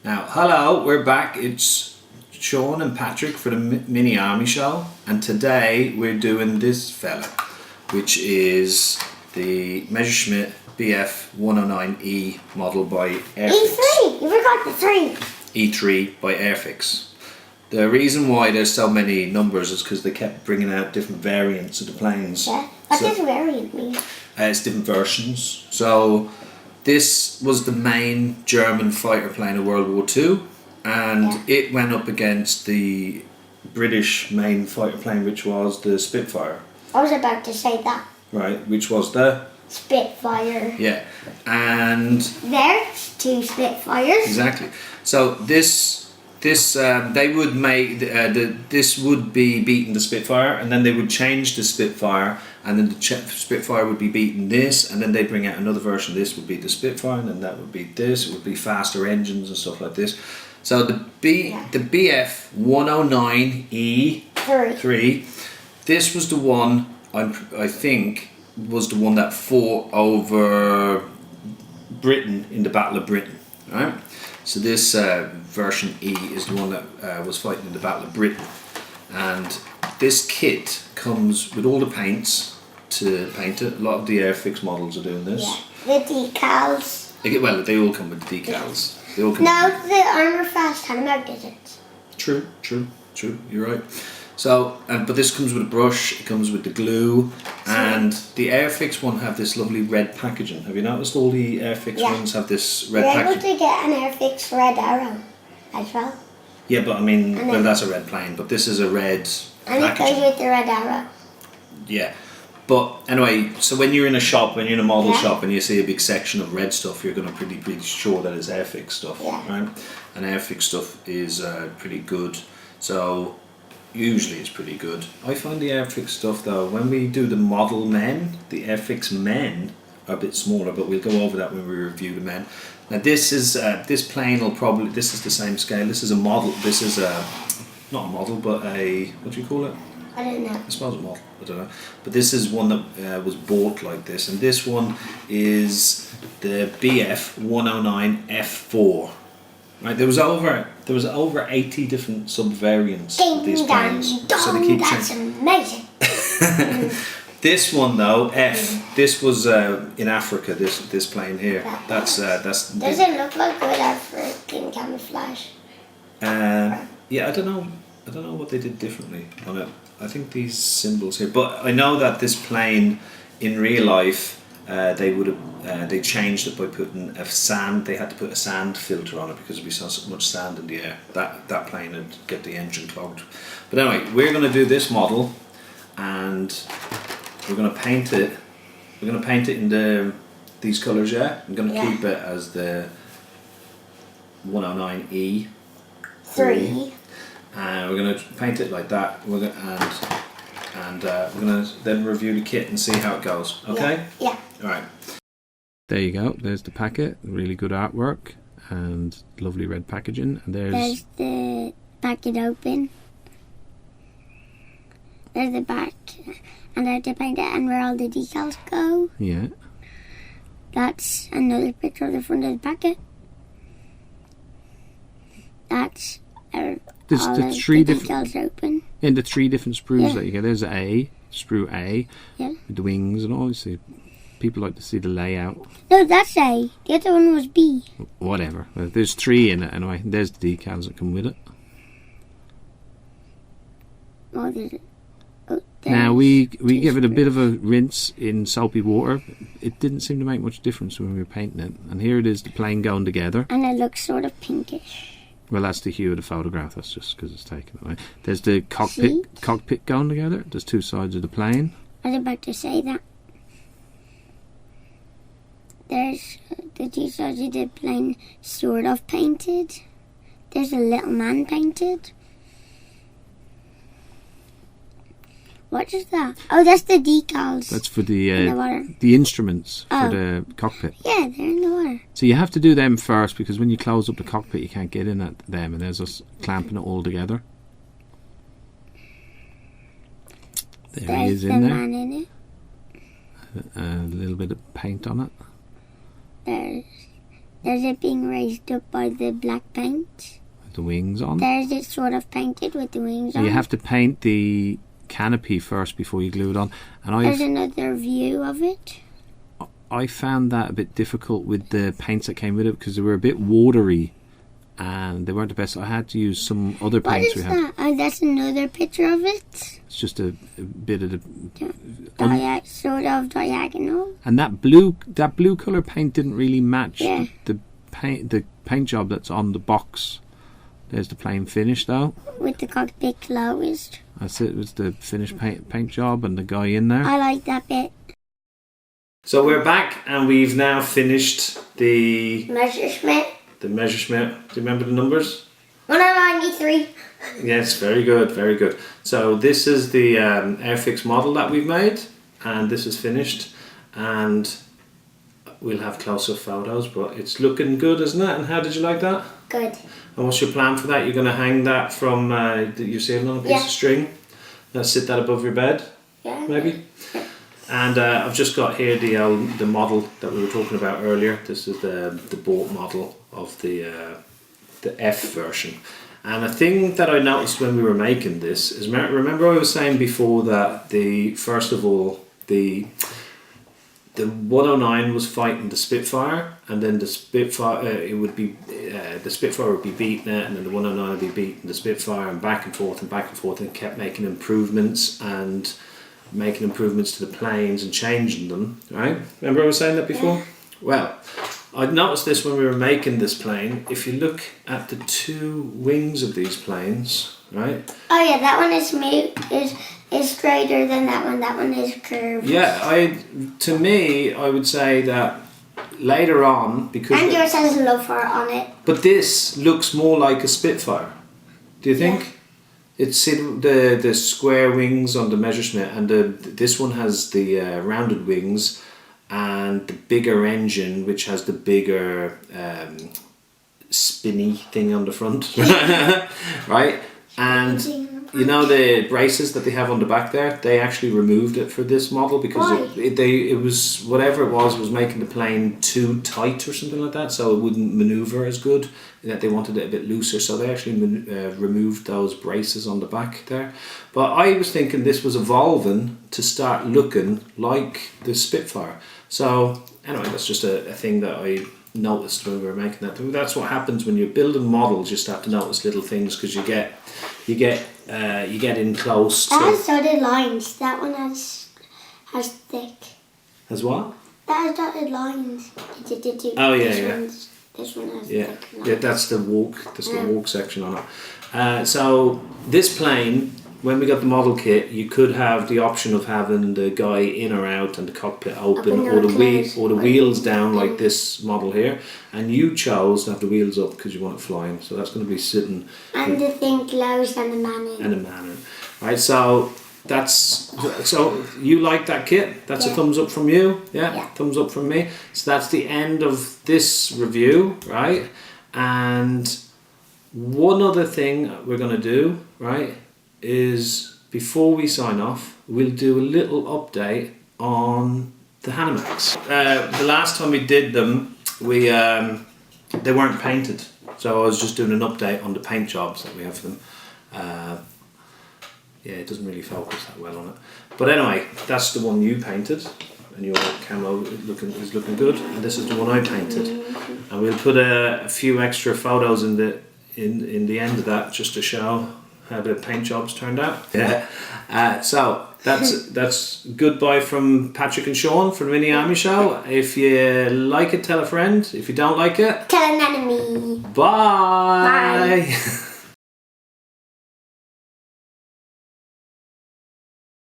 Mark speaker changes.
Speaker 1: Now, hello, we're back. It's Sean and Patrick for the mini army show, and today we're doing this fella, which is the Messerschmitt Bf109e model by Airfix.
Speaker 2: E3, you forgot the 3.
Speaker 1: E3 by Airfix. The reason why there's so many numbers is because they kept bringing out different variants of the planes.
Speaker 2: Yeah. What does variant mean?
Speaker 1: It's different versions. So this was the main German fighter plane of World War II, and it went up against the British main fighter plane, which was the Spitfire.
Speaker 2: I was about to say that.
Speaker 1: Right, which was the
Speaker 2: Spitfire.
Speaker 1: Yeah, and
Speaker 2: There's 2 Spitfires.
Speaker 1: exactly. So this they would make this would be beating the Spitfire, and then they would change the Spitfire, and then the Spitfire would be beating this, and then they bring out another version. This would be the Spitfire, and then that would be this. It would be faster engines and stuff like this. So the Bf109e 3. This was the one I think was the one that fought over Britain in the Battle of Britain, right? So this version E is the one that was fighting in the Battle of Britain, and this kit comes with all the paints to paint it. A lot of the Airfix models are doing this.
Speaker 2: Yeah, the decals.
Speaker 1: Well, they all come with the decals. They all come
Speaker 2: No, the armor fast hammer didn't.
Speaker 1: True. You're right. So, but this comes with a brush. It comes with the glue, and the Airfix one have this lovely red packaging. Have you noticed all the Airfix ones have this red packaging?
Speaker 2: You're able to get an Airfix red arrow as well.
Speaker 1: Yeah, but I mean, well, that's a red plane, but this is a red
Speaker 2: And it goes with the red arrow.
Speaker 1: Yeah, but anyway, so when you're in a shop, when you're in a model shop, and you see a big section of red stuff, you're going to pretty sure that it's Airfix stuff, right? And Airfix stuff is pretty good. So usually it's pretty good. I find the Airfix stuff though, when we do the model men, the Airfix men are a bit smaller, but we'll go over that when we review the men. Now this is this plane will probably, this is the same scale. This is a model. This is a not a model, but a, what do you call it?
Speaker 2: I don't know.
Speaker 1: I suppose a model. I don't know. But this is one that was bought like this, and this one is the Bf109 F4. Right, there was over 80 different sub-variants of these planes. So they keep
Speaker 2: that's amazing.
Speaker 1: This one though, F. This was in Africa. This plane here. That's.
Speaker 2: Does it look like good African camouflage?
Speaker 1: Yeah, I don't know what they did differently on it. I think these symbols here, but I know that this plane in real life. They changed it by putting they had to put a sand filter on it because we saw so much sand in the air. That plane would get the engine clogged. But anyway, we're going to do this model, and we're going to paint it. We're going to paint it in these colours. Yeah, I'm going to keep it as the 109e
Speaker 2: 3.
Speaker 1: and we're going to paint it like that. We're going to then review the kit and see how it goes. Okay?
Speaker 2: Yeah.
Speaker 1: All right. There you go. There's the packet. Really good artwork and lovely red packaging. And
Speaker 2: there's the packet open. There's the back, and there's the paint and where all the decals go.
Speaker 1: Yeah.
Speaker 2: That's another picture of the front of the packet. That's
Speaker 1: there's the 3 different
Speaker 2: decals open.
Speaker 1: In the 3 different sprues that you get. There's sprue A, with the wings and all. You see, people like to see the layout.
Speaker 2: No, that's A. The other one was B.
Speaker 1: Whatever. There's 3 in it anyway. There's the decals that come with it.
Speaker 2: Oh, there's
Speaker 1: now we give it a bit of a rinse in soapy water. It didn't seem to make much difference when we were painting it. And here it is, the plane going together.
Speaker 2: And it looks sort of pinkish.
Speaker 1: Well, that's the hue of the photograph. That's just because it's taken away. There's the cockpit going together. There's 2 sides of the plane.
Speaker 2: I was about to say that. There's the 2 sides of the plane sort of painted. There's a little man painted. What is that? Oh, that's the decals.
Speaker 1: That's for the
Speaker 2: water.
Speaker 1: The instruments for the cockpit.
Speaker 2: Yeah, they're in the water.
Speaker 1: So you have to do them first, because when you close up the cockpit, you can't get in at them, and there's us clamping it all together. There he is in there.
Speaker 2: Man in it.
Speaker 1: A little bit of paint on it.
Speaker 2: There's it being raised up by the black paint.
Speaker 3: The wings on.
Speaker 2: There's it sort of painted with the wings on.
Speaker 3: You have to paint the canopy first before you glue it on. And
Speaker 2: There's another view of it.
Speaker 3: I found that a bit difficult with the paints that came with it because they were a bit watery and they weren't the best. So I had to use some other
Speaker 2: What
Speaker 3: paints
Speaker 2: is
Speaker 3: we had.
Speaker 2: that? Oh, that's another picture of it.
Speaker 3: It's just a bit of the
Speaker 2: Sort of diagonal.
Speaker 3: and that blue colour paint didn't really match
Speaker 2: Yeah.
Speaker 3: the paint job that's on the box. There's the plain finish though.
Speaker 2: With the cockpit closed.
Speaker 3: That's it. It was the finished paint job and the guy in there.
Speaker 2: I like that bit.
Speaker 1: So we're back and we've now finished the
Speaker 2: Messerschmitt.
Speaker 1: Messerschmitt. Do you remember the numbers?
Speaker 2: 193.
Speaker 1: Yes, very good, very good. So this is the Airfix model that we've made, and this is finished, and we'll have close-up photos, but it's looking good, isn't it? And how did you like that?
Speaker 2: Good.
Speaker 1: And what's your plan for that? You're going to hang that from, you're saving on a piece of string, sit that above your bed, maybe? And I've just got here the model that we were talking about earlier. This is the bought model of the F version. And a thing that I noticed when we were making this is, remember I was saying before that first of all the 109 was fighting the Spitfire, and then the Spitfire the Spitfire would be beating it, and then the 109 would be beating the Spitfire, and back and forth, and kept making improvements to the planes and changing them, right? Remember I was saying that before? Well, I'd noticed this when we were making this plane. If you look at the two wings of these planes, right?
Speaker 2: Oh yeah, that one is smooth, is straighter than that one. That one is curved.
Speaker 1: Yeah, to me, I would say that later on, because...
Speaker 2: And yours has a loafer on it.
Speaker 1: But this looks more like a Spitfire. Do you think? Yeah. It's the square wings on the Messerschmitt, and this one has the rounded wings and the bigger engine, which has the bigger spinny thing on the front, right? And you know the braces that they have on the back there, they actually removed it for this model because it was whatever it was making the plane too tight or something like that, so it wouldn't maneuver as good. That they wanted it a bit looser, so they actually removed those braces on the back there. But I was thinking this was evolving to start looking like the Spitfire. So anyway, that's just a thing that I noticed when we were making that. That's what happens when you're building models. You start to notice little things because you get in close.
Speaker 2: That has dotted lines. That one has thick.
Speaker 1: Has what?
Speaker 2: That has dotted lines.
Speaker 1: Oh yeah,
Speaker 2: This one has
Speaker 1: yeah.
Speaker 2: thick lines.
Speaker 1: Yeah, that's the walk. That's the walk section on it. So this plane, when we got the model kit, you could have the option of having the guy in or out and the cockpit open, or the wheels down like this model here. And you chose to have the wheels up because you want it flying. So that's going to be sitting.
Speaker 2: And the thing closed and the man in.
Speaker 1: And a man in. Right. So you like that kit? That's a thumbs up from you. Yeah. Thumbs up from me. So that's the end of this review, right? And one other thing we're going to do, right, is before we sign off, we'll do a little update on the Hanemax. The last time we did them, they weren't painted, so I was just doing an update on the paint jobs that we have for them. Yeah, it doesn't really focus that well on it, but anyway, that's the one you painted, and your camo is looking good, and this is the one I painted, and we'll put a few extra photos in the end of that just to show how the paint jobs turned out. Yeah. So that's goodbye from Patrick and Sean from the Mini Army Show. If you like it, tell a friend. If you don't like it,
Speaker 2: Tell an enemy.
Speaker 1: bye.
Speaker 2: Bye.